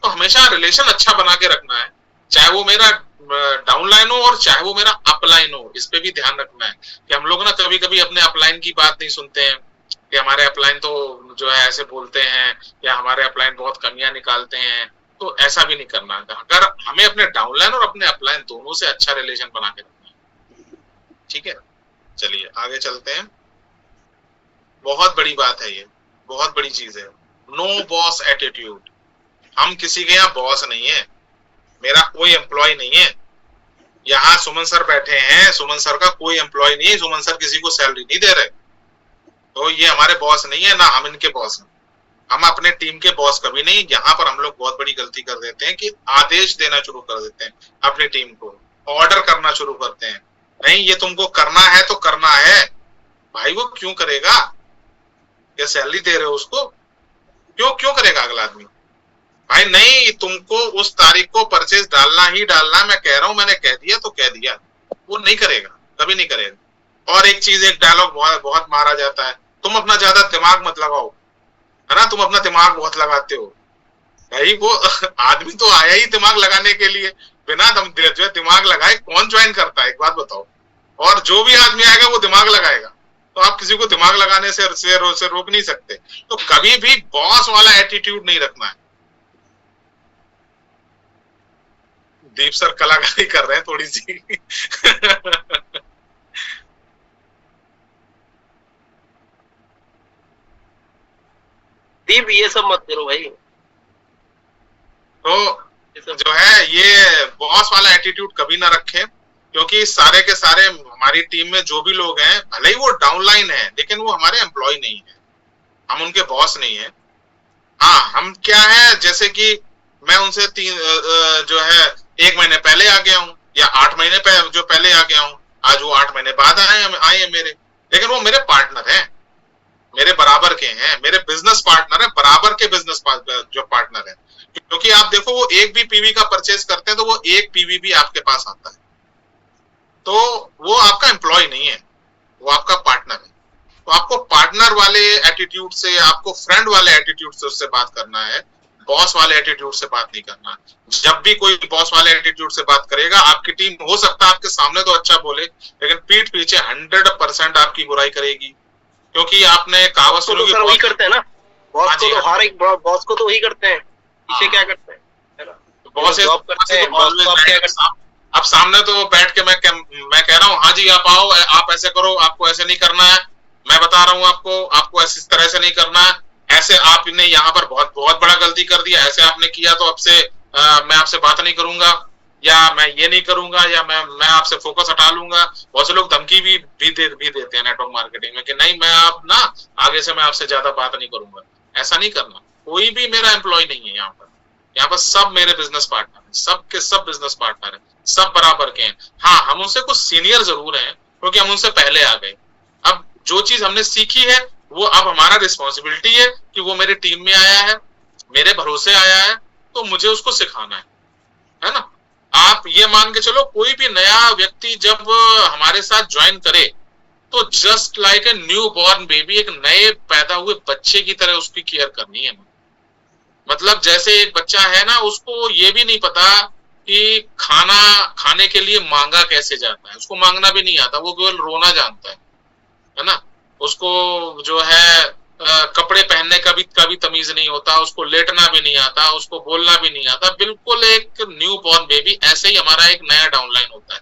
तो हमेशा रिलेशन अच्छा बना के रखना है, चाहे वो मेरा डाउनलाइन हो और चाहे वो मेरा अपलाइन हो। इस पे भी ध्यान रखना है कि हम लोग ना कभी कभी अपने अपलाइन की बात नहीं सुनते हैं कि हमारे अपलाइन तो जो है ऐसे बोलते हैं या हमारे अपलाइन बहुत कमियां निकालते हैं। तो ऐसा भी नहीं करना है। अगर हमें अपने डाउनलाइन और अपने अपलाइन दोनों से अच्छा रिलेशन बना के रखना है। ठीक है, चलिए आगे चलते हैं। बहुत बड़ी बात है ये, बहुत बड़ी चीज है, नो बॉस एटीट्यूड। हम किसी के यहाँ बॉस नहीं है, मेरा कोई एम्प्लॉय नहीं है। यहाँ सुमन सर बैठे हैं, सुमन सर का कोई एम्प्लॉय नहीं है, सुमन सर किसी को सैलरी नहीं दे रहे, तो ये हमारे बॉस नहीं है, ना हम इनके बॉस हैं। हम अपने टीम के बॉस कभी नहीं। यहाँ पर हम लोग बहुत बड़ी गलती कर देते हैं कि आदेश देना शुरू कर देते हैं अपनी टीम को, ऑर्डर करना शुरू करते हैं। नहीं, ये तुमको करना है तो करना है। भाई वो क्यों करेगा, क्या सैलरी दे रहे हो उसको, क्यों करेगा अगला आदमी? भाई नहीं, तुमको उस तारीख को परचेज डालना ही डालना, मैं कह रहा हूं, मैंने कह दिया तो कह दिया, वो नहीं करेगा, कभी नहीं करेगा। और एक चीज, एक डायलॉग बहुत बहुत मारा जाता है, तुम अपना ज्यादा दिमाग मत लगाओ, है ना, तुम अपना दिमाग बहुत लगाते हो। भाई वो आदमी तो आया ही दिमाग लगाने के लिए, बिना जो दिमाग लगाए कौन ज्वाइन करता है, एक बात बताओ। और जो भी आदमी आएगा वो दिमाग लगाएगा, तो आप किसी को दिमाग लगाने से रोक नहीं सकते। तो कभी भी बॉस वाला एटीट्यूड नहीं रखना है। दीप सर कलाकारी कर रहे हैं थोड़ी सी। दीप ये सब मत करो भाई। तो जो है ये बॉस वाला एटीट्यूड कभी ना रखें, क्योंकि सारे के सारे हमारी टीम में जो भी लोग हैं, भले ही वो डाउनलाइन है, लेकिन वो हमारे एम्प्लॉय नहीं है, हम उनके बॉस नहीं है। हाँ, हम क्या है, जैसे कि मैं उनसे जो है 1 महीने पहले आ गया हूँ, या 8 महीने जो पहले आ गया हूँ, आज वो 8 महीने बाद आए हैं मेरे, लेकिन वो मेरे पार्टनर हैं, मेरे बराबर के हैं, मेरे बिजनेस पार्टनर है, बराबर के बिजनेस जो पार्टनर है। क्योंकि आप देखो, वो एक भी पीवी का परचेज करते हैं तो वो एक पीवी भी आपके पास आता है, तो वो आपका एम्प्लॉय नहीं है, वो आपका पार्टनर है। तो आपको पार्टनर वाले एटीट्यूड से, आपको फ्रेंड वाले एटीट्यूड से उससे बात करना है, बॉस वाले एटीट्यूड से बात नहीं करना। जब भी कोई बॉस वाले एटीट्यूड से बात करेगा, आपकी टीम हो सकता है आपके सामने तो अच्छा बोले, लेकिन पीठ पीछे 100% आपकी बुराई करेगी, क्योंकि आपने कहावत सुनी होगी, वही करते हैं ना बॉस को, तो हर एक बॉस को तो वही करते हैं, पीछे क्या करते हैं, बॉस जॉब करते हैं, बॉस को आप क्या करते हैं। अब सामने तो बैठ के मैं कह रहा हूँ, हाँ जी आप आओ, आप ऐसे करो, आपको ऐसे नहीं करना है, मैं बता रहा हूँ आपको ऐसी तरह से नहीं करना है, ऐसे आपने यहाँ पर बहुत बहुत बड़ा गलती कर दिया, ऐसे आपने किया तो आपसे मैं आपसे बात नहीं करूंगा, या मैं ये नहीं करूंगा, या मैं आपसे फोकस हटा लूंगा। बहुत से लोग धमकी भी देते हैं नेटवर्क मार्केटिंग में कि नहीं, मैं आप ना आगे से मैं आपसे ज्यादा बात नहीं करूंगा। ऐसा नहीं करना। कोई भी मेरा एम्प्लॉय नहीं है यहाँ पर सब मेरे बिजनेस पार्टनर हैं, सब के सब बिजनेस पार्टनर हैं, सब बराबर के हैं। हाँ, हम उनसे कुछ सीनियर जरूर हैं, क्योंकि हम उनसे पहले आ गए। अब जो चीज हमने सीखी है, वो अब हमारा रिस्पॉन्सिबिलिटी है कि वो मेरी टीम में आया है, मेरे भरोसे आया है, तो मुझे उसको सिखाना है ना। आप ये मान के चलो, कोई भी नया व्यक्ति जब हमारे साथ ज्वाइन करे, तो just like a new born baby, एक नए पैदा हुए बच्चे की तरह उसकी केयर करनी है। मतलब जैसे एक बच्चा है ना, उसको ये भी नहीं पता कि खाना खाने के लिए मांगा कैसे जाता है, उसको मांगना भी नहीं आता, वो केवल रोना जानता है ना। उसको जो है कपड़े पहनने का भी तमीज नहीं होता, उसको लेटना भी नहीं आता, उसको बोलना भी नहीं आता, बिल्कुल एक न्यू बॉर्न बेबी। ऐसे ही हमारा एक नया डाउनलाइन होता है,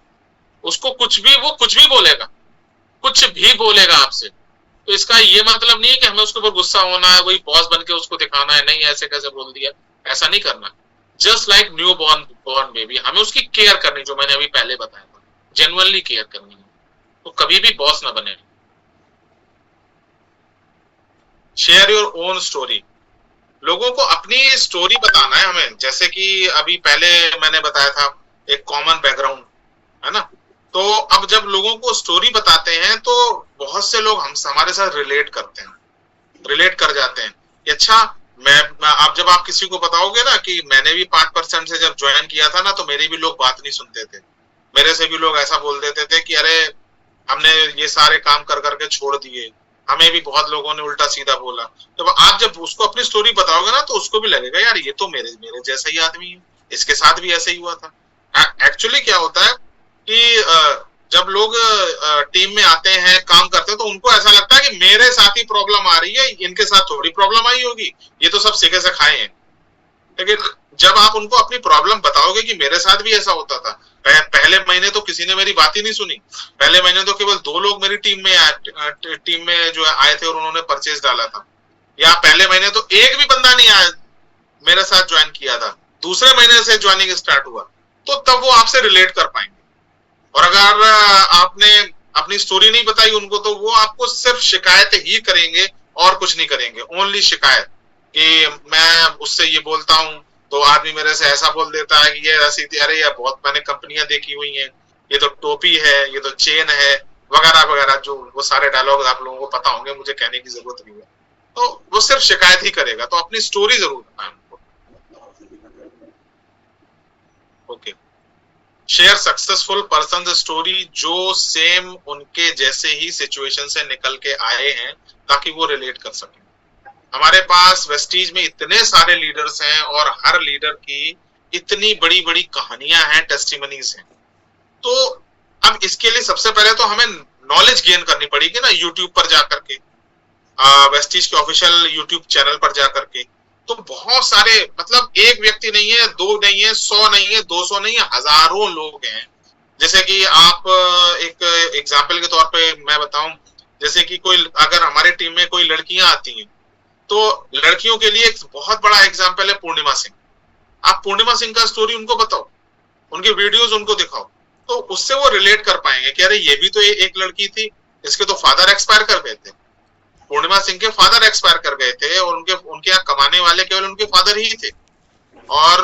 उसको वो कुछ भी बोलेगा आपसे, तो इसका ये मतलब नहीं है कि हमें उसके ऊपर गुस्सा होना है, वही बॉस बन के उसको दिखाना है, नहीं ऐसे कैसे बोल दिया, ऐसा नहीं करना। Just like new born baby, हमें उसकी केयर करनी, जो मैंने अभी पहले बताया था, जेन्युइनली केयर करनी है, तो कभी भी बॉस ना बने। शेयर योर ओन स्टोरी, लोगों को अपनी स्टोरी बताना है हमें। जैसे कि अभी पहले मैंने बताया था, एक कॉमन बैकग्राउंड है ना। तो अब जब लोगों को स्टोरी बताते हैं, तो बहुत से लोग हमारे साथ रिलेट कर जाते हैं। अच्छा, जब आप किसी को बताओगे ना कि मैंने भी 5% से जब ज्वाइन किया था ना, तो मेरी भी लोग बात नहीं सुनते थे, मेरे से भी लोग ऐसा बोल देते थे कि अरे हमने ये सारे काम कर करके छोड़ दिए, हमें भी बहुत लोगों ने उल्टा सीधा बोला। तो आप जब उसको अपनी स्टोरी बताओगे ना, तो उसको भी लगेगा यार ये तो मेरे जैसा ही आदमी है, इसके साथ भी ऐसे ही हुआ था। एक्चुअली क्या होता है कि जब लोग टीम में आते हैं, काम करते हैं, तो उनको ऐसा लगता है कि मेरे साथ ही प्रॉब्लम आ रही है, इनके साथ थोड़ी प्रॉब्लम आई होगी, ये तो सब सिके से खाए हैं। लेकिन जब आप उनको अपनी प्रॉब्लम बताओगे कि मेरे साथ भी ऐसा होता था, पहले महीने तो किसी ने मेरी बात ही नहीं सुनी, पहले महीने तो केवल 2 लोग मेरी टीम में जो आए थे और उन्होंने परचेज डाला था, या पहले महीने तो एक भी बंदा नहीं आया मेरे साथ ज्वाइन किया था, दूसरे महीने से ज्वाइनिंग स्टार्ट हुआ, तो तब वो आपसे रिलेट कर पाएंगे। और अगर आपने अपनी स्टोरी नहीं बताई उनको, तो वो आपको सिर्फ शिकायत ही करेंगे और कुछ नहीं करेंगे, ओनली शिकायत कि मैं उससे ये बोलता हूँ तो आदमी मेरे से ऐसा बोल देता है कि ये ऐसी थी, अरे यार बहुत मैंने कंपनियां देखी हुई हैं, ये तो टोपी है, ये तो चेन है, वगैरह वगैरह, जो वो सारे डायलॉग आप लोगों को पता होंगे, मुझे कहने की जरूरत नहीं है। तो वो सिर्फ शिकायत ही करेगा, तो अपनी स्टोरी जरूर बताएं उनको। Okay, share successful person story जो सेम उनके जैसे ही सिचुएशन से निकल के आए हैं ताकि वो रिलेट कर सकें। हमारे पास वेस्टीज में इतने सारे लीडर्स हैं और हर लीडर की इतनी बड़ी बड़ी कहानियां हैं, टेस्टिमनीज हैं। तो अब इसके लिए सबसे पहले तो हमें नॉलेज गेन करनी पड़ेगी ना, यूट्यूब पर जाकर के, वेस्टीज के ऑफिशियल यूट्यूब चैनल पर जाकर के। तो बहुत सारे, मतलब एक व्यक्ति नहीं है, दो नहीं है, 100 नहीं है, 200 नहीं है, हजारों लोग हैं। जैसे कि आप एक एग्जाम्पल के तौर पे मैं बताऊं, जैसे कि कोई अगर हमारे टीम में कोई लड़कियां आती हैं तो लड़कियों के लिए एक बहुत बड़ा एग्जाम्पल है पूर्णिमा सिंह। आप पूर्णिमा सिंह का स्टोरी उनको बताओ, उनके वीडियोस उनको दिखाओ, तो उससे वो रिलेट कर पाएंगे कि अरे ये भी तो एक लड़की थी, इसके तो फादर एक्सपायर कर गए थे। पूर्णिमा सिंह के फादर एक्सपायर कर गए थे और उनके यहाँ कमाने वाले केवल उनके फादर ही थे और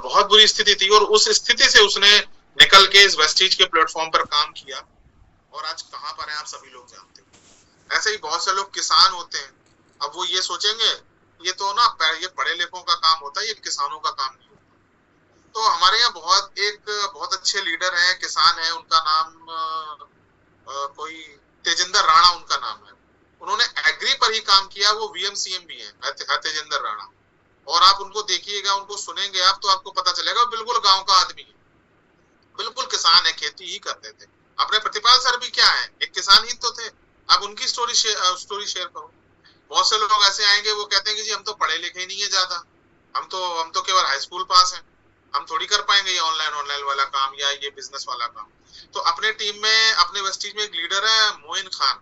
बहुत बुरी स्थिति थी, और उस स्थिति से उसने निकल के इस वेस्टीज के प्लेटफॉर्म पर काम किया और आज कहाँ पर है आप सभी लोग जानते हो। ऐसे ही बहुत से लोग किसान होते हैं, अब वो ये सोचेंगे ये तो ना ये पढ़े लिखों का काम होता है, ये किसानों का काम नहीं होता। तो हमारे यहाँ बहुत अच्छे लीडर हैं, किसान हैं, उनका नाम कोई तेजिंदर राणा उनका नाम है। उन्होंने एग्री पर ही काम किया, वो वीएमसीएम भी है तेजिंदर राणा, और आप उनको देखिएगा, उनको सुनेंगे आप तो आपको पता चलेगा बिल्कुल गांव का आदमी है, बिल्कुल किसान है, खेती ही करते थे। अपने प्रतिपाल सर भी क्या है, एक किसान ही तो थे। आप उनकी स्टोरी शेयर करो। बहुत से लोग ऐसे आएंगे, वो कहते हैं कि जी हम तो पढ़े लिखे नहीं है ज्यादा, हम तो केवल हाई स्कूल पास हैं, हम थोड़ी कर पाएंगे ये ऑनलाइन वाला काम या ये बिजनेस वाला काम। तो अपने टीम में, अपने वेस्टीज में एक लीडर है मोइन खान,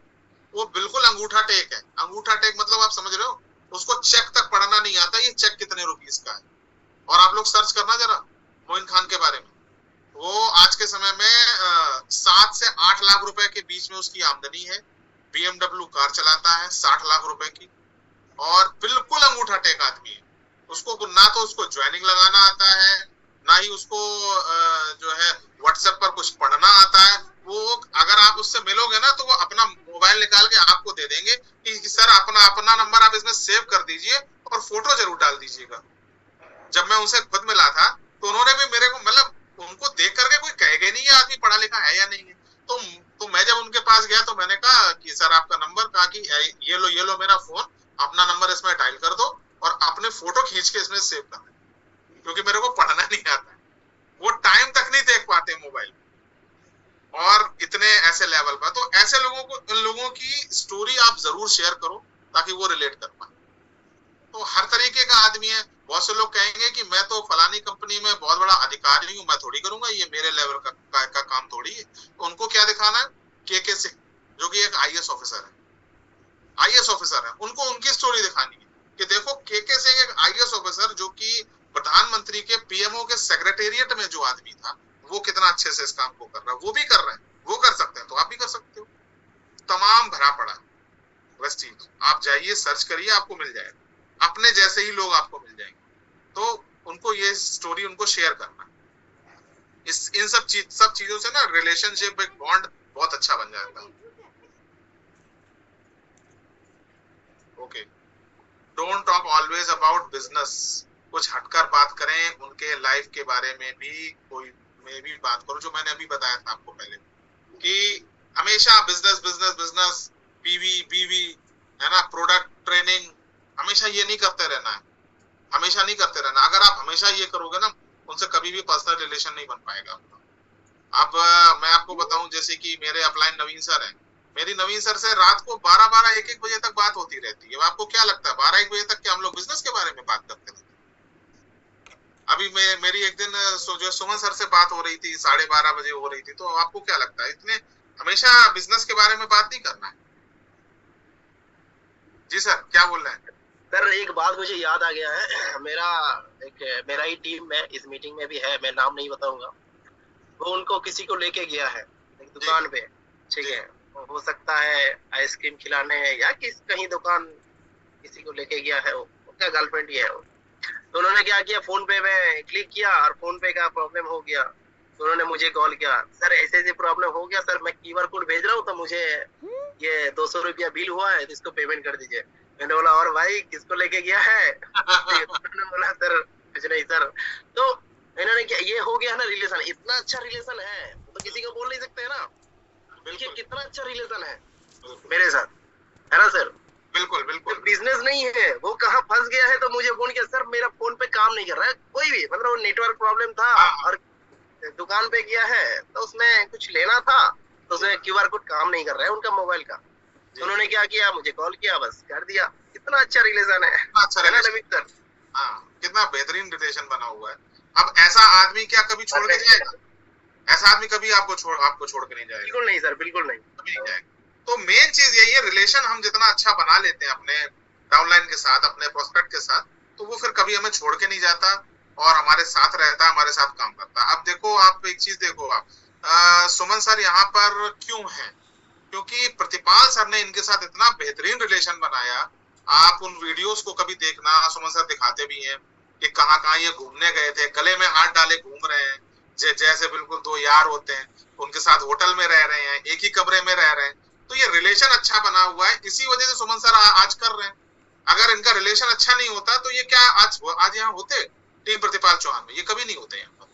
वो बिल्कुल अंगूठा टेक है। अंगूठा टेक मतलब आप समझ रहे हो, उसको चेक तक पढ़ना नहीं आता, ये चेक कितने रुपीस का है। और आप लोग सर्च करना जरा मोइन खान के बारे में, वो आज के समय में 7 से 8 लाख रुपए के बीच में उसकी आमदनी है, BMW कार चलाता है 60 लाख रुपए की, और बिल्कुल अंगूठा टेक आदमी है। उसको ना तो उसको ज्वाइनिंग लगाना आता है, ना ही उसको जो है व्हाट्सएप पर कुछ पढ़ना आता है। वो अगर आप उससे मिलोगे ना तो वो अपना मोबाइल निकाल के आपको दे देंगे कि सर अपना नंबर आप इसमें सेव कर दीजिए और फोटो जरूर डाल दीजिएगा। जब मैं उनसे खुद मिला था तो उन्होंने भी मेरे को, मतलब उनको देख करके कोई कहेगा नहीं ये आदमी पढ़ा लिखा है या नहीं है। तो मैं जब उनके पास गया तो मैंने कहा कि सर आपका नंबर, कहा कि ये लो मेरा फोन, अपना नंबर इसमें डायल कर दो और अपने फोटो खींच के इसमें सेव कर दो, क्योंकि मेरे को पढ़ना नहीं आता। वो टाइम तक नहीं देख पाते मोबाइल, और इतने ऐसे लेवल पर। तो ऐसे लोगों की स्टोरी आप जरूर शेयर करो ताकि वो रिलेट कर पाए। तो हर तरीके का आदमी है। बहुत से लोग कहेंगे कि मैं तो फलानी कंपनी में बहुत बड़ा अधिकारी हूँ, मैं थोड़ी करूंगा, ये मेरे लेवल का काम थोड़ी है। तो उनको क्या दिखाना है, के सिंह जो कि एक आईएएस ऑफिसर है, उनको उनकी स्टोरी दिखानी है कि देखो के सिंह एक आईएएस ऑफिसर जो कि प्रधानमंत्री के पीएमओ के सेक्रेटेरिएट में जो आदमी था, वो कितना अच्छे से इस काम को कर रहा है। वो भी कर रहे हैं, वो कर सकते हैं तो आप भी कर सकते हो। तमाम भरा पड़ा है वेस्टीज, आप जाइए सर्च करिए, आपको मिल जाएगा, अपने जैसे ही लोग आपको मिल जाएंगे। तो उनको ये स्टोरी उनको शेयर करना, इन सब चीजों से ना रिलेशनशिप, एक बॉन्ड बहुत अच्छा बन जाता है। Okay, don't talk always about business, कुछ हटकर बात करें, उनके लाइफ के बारे में भी बात करो, जो मैंने अभी बताया था आपको पहले कि हमेशा बिजनेस, बीवी है ना, प्रोडक्ट, ट्रेनिंग, हमेशा ये नहीं करते रहना है, हमेशा नहीं करते रहना। अगर आप हमेशा ये करोगे ना, उनसे कभी भी पर्सनल रिलेशन नहीं बन पाएगा आपका। अब मैं आपको बताऊं, जैसे कि मेरे अपलाइन नवीन सर हैं, मेरी नवीन सर से रात को 12-1 बजे तक बात होती रहती है। आपको क्या लगता है 12-1 बजे तक क्या हम लोग बिजनेस के बारे में बात करते रहते? अभी मेरी एक दिन जो सुमन सर से बात हो रही थी, 12:30 बजे हो रही थी। तो आपको क्या लगता है इतने हमेशा बिजनेस के बारे में बात नहीं करना है? जी सर, क्या बोल रहे हैं? सर एक बात मुझे याद आ गया है, मेरा ही टीम में इस मीटिंग में भी है, मैं नाम नहीं बताऊंगा। वो उनको किसी को लेके गया है एक दुकान पे, ठीक है, हो सकता है आइसक्रीम खिलाने या कहीं दुकान किसी को लेके गया है, उनका गर्लफ्रेंड ही है वो। तो उन्होंने क्या किया, फोन पे में क्लिक किया और फोन पे का प्रॉब्लम हो गया। तो उन्होंने मुझे कॉल किया, सर ऐसे प्रॉब्लम हो गया सर, मैं क्यूआर कोड भेज रहा हूँ तो मुझे ये 200 रुपया बिल हुआ है, इसको पेमेंट कर दीजिए। मैंने बोला और भाई किसको लेके गया है? उन्होंने बोला सर कुछ नहीं सर। तो इन्होंने क्या ये हो गया ना रिलेशन, इतना अच्छा रिलेशन है तो किसी को बोल नहीं सकते है ना, देखिए कितना अच्छा रिलेशन है मेरे साथ, है ना सर। बिल्कुल बिल्कुल। बिजनेस नहीं है, वो कहाँ फंस गया है तो मुझे फोन किया, सर मेरा फोन पे काम नहीं कर रहा है कोई भी, मतलब वो नेटवर्क प्रॉब्लम था और दुकान पे गया है तो उसमें कुछ लेना था तो उसमें QR कोड काम नहीं कर रहा है उनका मोबाइल का, तो उन्होंने क्या किया, मुझे कॉल किया, बस कर दिया। कितना अच्छा रिलेशन है, अच्छा है ना रिलेशन। नवीन सर। हाँ, कितना बेहतरीन रिलेशन बना हुआ है। अब ऐसा आदमी क्या कभी छोड़ के जाएगा? ऐसा आदमी कभी आपको छोड़ के नहीं जाएगा, बिल्कुल नहीं सर, बिल्कुल नहीं, कभी नहीं जाएगा। तो मेन चीज यही है, रिलेशन हम जितना अच्छा बना लेते हैं अपने डाउनलाइन के साथ, अपने प्रोस्पेक्ट के साथ, तो वो फिर कभी हमें छोड़ के नहीं जाता और हमारे साथ रहता है, हमारे साथ काम करता है। अब देखो आप एक चीज देखो, आप सुमन सर यहाँ पर क्यों हैं? क्योंकि प्रतिपाल सर ने इनके साथ इतना बेहतरीन रिलेशन बनाया। आप उन वीडियोस को कभी देखना, सुमन सर दिखाते भी हैं कि कहाँ कहाँ ये घूमने गए थे, गले में हाथ डाले घूम रहे हैं, जैसे बिल्कुल दो यार होते हैं, उनके साथ होटल में रह रहे हैं, एक ही कमरे में रह रहे हैं। तो ये रिलेशन अच्छा बना हुआ है, इसी वजह से सुमन सर आज कर रहे हैं। अगर इनका रिलेशन अच्छा नहीं होता तो ये क्या आज यहाँ होते टीम प्रतिपाल चौहान में? ये कभी नहीं होते यहाँ पर।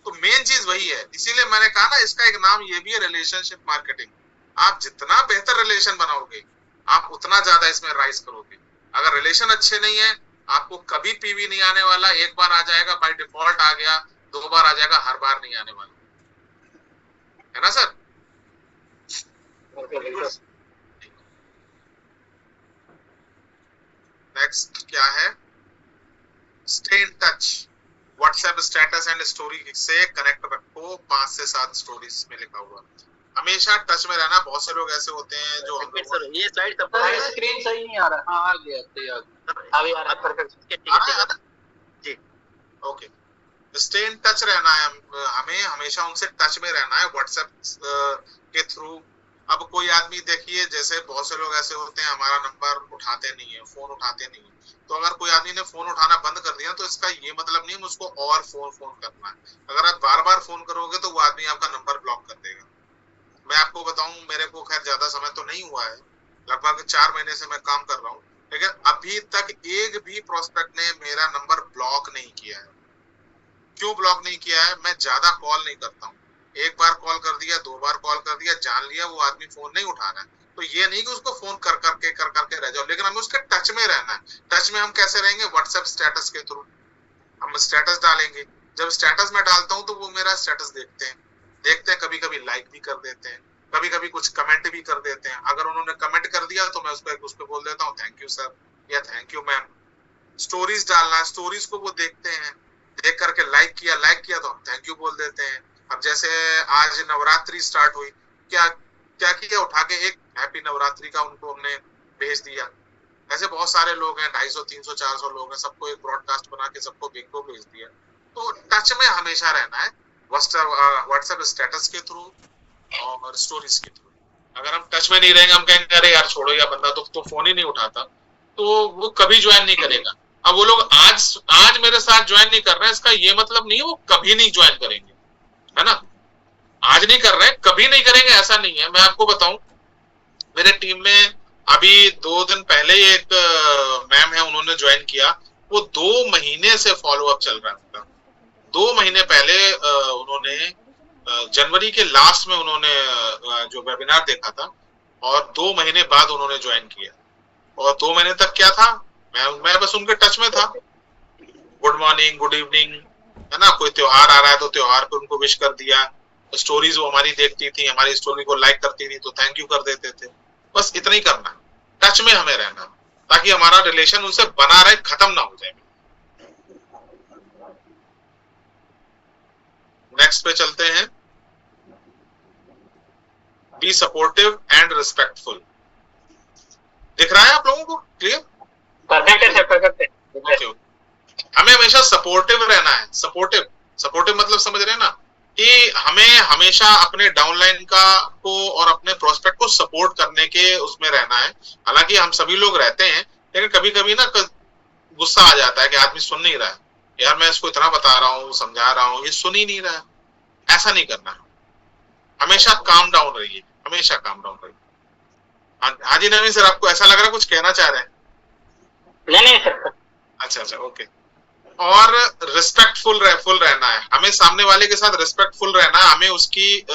तो मेन चीज वही है, इसीलिए मैंने कहा ना, इसका एक नाम ये भी है, रिलेशनशिप मार्केटिंग। आप जितना बेहतर रिलेशन बनाओगे आप उतना ज्यादा इसमें राइज करोगे। अगर रिलेशन अच्छे नहीं है आपको कभी पीवी नहीं आने वाला। एक बार आ जाएगा बाय डिफॉल्ट आ गया, 2 बार आ जाएगा, हर बार नहीं आने वाला, है ना सर? नेक्स्ट क्या है? Stay in touch. WhatsApp status and story से कनेक्ट रखो, 5 से 7 स्टोरीज में लिखा हुआ। हमेशा टच में रहना। बहुत से लोग ऐसे होते हैं जो सर ये स्लाइड तब स्क्रीन सही नहीं आ रहा। हाँ आ गया, अभी आ रहा है, परफेक्ट, ठीक है जी, ओके। स्टे इन टच रहना है, हमें हमेशा उनसे टच में रहना है व्हाट्सएप के थ्रू। अब कोई आदमी देखिए, जैसे बहुत से लोग ऐसे होते हैं हमारा नंबर उठाते नहीं है, फोन उठाते नहीं है, तो अगर कोई आदमी ने फोन उठाना बंद कर दिया तो इसका ये मतलब नहीं है उसको और फोन करना है। अगर आप बार बार फोन करोगे तो वो आदमी आपका नंबर ब्लॉक कर देगा। मैं आपको बताऊं, मेरे को खैर ज्यादा समय तो नहीं हुआ है, लगभग 4 महीने से मैं काम कर रहा हूँ, लेकिन अभी तक एक भी प्रोस्पेक्ट ने मेरा नंबर ब्लॉक नहीं किया है। क्यों ब्लॉक नहीं किया है? मैं ज्यादा कॉल नहीं करता हूँ। एक बार कॉल कर दिया, 2 बार कॉल कर दिया, जान लिया वो आदमी फोन नहीं उठाना है, तो ये नहीं कि उसको फोन कर करके रह जाओ, लेकिन हमें उसके टच में रहना है। टच में हम कैसे रहेंगे? व्हाट्सएप स्टेटस के थ्रू। हम स्टेटस डालेंगे, जब स्टेटस में डालता हूँ तो वो मेरा स्टेटस देखते हैं, कभी कभी लाइक भी कर देते हैं, कभी कभी कुछ कमेंट भी कर देते हैं। अगर उन्होंने कमेंट कर दिया तो मैं उसको बोल देता हूँ थैंक यू सर या थैंक यू मैम। स्टोरीज डालना है, स्टोरीज को वो देखते हैं, देख करके लाइक किया तो हम थैंक यू बोल देते हैं। अब जैसे आज नवरात्रि स्टार्ट हुई, क्या किया, उठा के एक हैप्पी नवरात्रि का उनको हमने भेज दिया। ऐसे बहुत सारे लोग हैं, 250, 300, 400 लोग हैं, सबको एक ब्रॉडकास्ट बना के सबको बिंगो भेज दिया। तो टच में हमेशा रहना है व्हाट्सएप स्टेटस के थ्रू और स्टोरीज के थ्रू। अगर हम टच में नहीं रहेंगे, हम कहेंगे अरे यार छोड़ो, या बंदा तो फोन ही नहीं उठाता, तो वो कभी ज्वाइन नहीं करेगा। अब वो लोग आज मेरे साथ ज्वाइन नहीं कर रहे हैं, इसका ये मतलब नहीं है वो कभी नहीं ज्वाइन करेंगे, है ना? आज नहीं कर रहे हैं, कभी नहीं करेंगे ऐसा नहीं है। मैं आपको बताऊं, मेरे टीम में अभी 2 दिन पहले एक मैम है, उन्होंने ज्वाइन किया। वो 2 महीने से फॉलोअप चल रहा था। 2 महीने पहले उन्होंने जनवरी के लास्ट में उन्होंने जो वेबिनार देखा था और 2 महीने बाद उन्होंने ज्वाइन किया। और 2 महीने तक क्या था, मैं बस उनके टच में था। गुड मॉर्निंग, गुड इवनिंग, है ना? कोई त्योहार आ रहा है तो त्योहार पे उनको विश कर दिया। स्टोरीज वो हमारी देखती थी, हमारी स्टोरी को लाइक करती थी तो थैंक यू कर देते थे। बस इतना ही करना, टच में हमें रहना, ताकि हमारा रिलेशन उनसे बना रहे, खत्म ना हो जाए। नेक्स्ट पे चलते हैं। Be supportive and respectful. दिख रहा है आप लोगों को? क्लियर? परफेक्ट है। ओके। हमें हमेशा सपोर्टिव रहना है। सपोर्टिव मतलब समझ रहे हैं ना, कि हमें हमेशा अपने डाउनलाइन को और अपने प्रोस्पेक्ट को सपोर्ट करने के उसमें रहना है। हालांकि हम सभी लोग रहते हैं, लेकिन कभी कभी ना गुस्सा आ जाता है कि आदमी सुन नहीं रहा है, यार मैं इसको इतना बता रहा हूँ, समझा रहा हूँ, ये सुन ही नहीं रहा है। ऐसा नहीं करना, हमेशा काम डाउन रहिए, हमेशा काम डाउन रहिए। हाँ जी नवीन सर, आपको ऐसा लग रहा है कुछ कहना चाह रहे हैं? नहीं सर। अच्छा ओके। और रिस्पेक्टफुल रहना है, हमें सामने वाले के साथ रिस्पेक्टफुल रहना है, हमें उसकी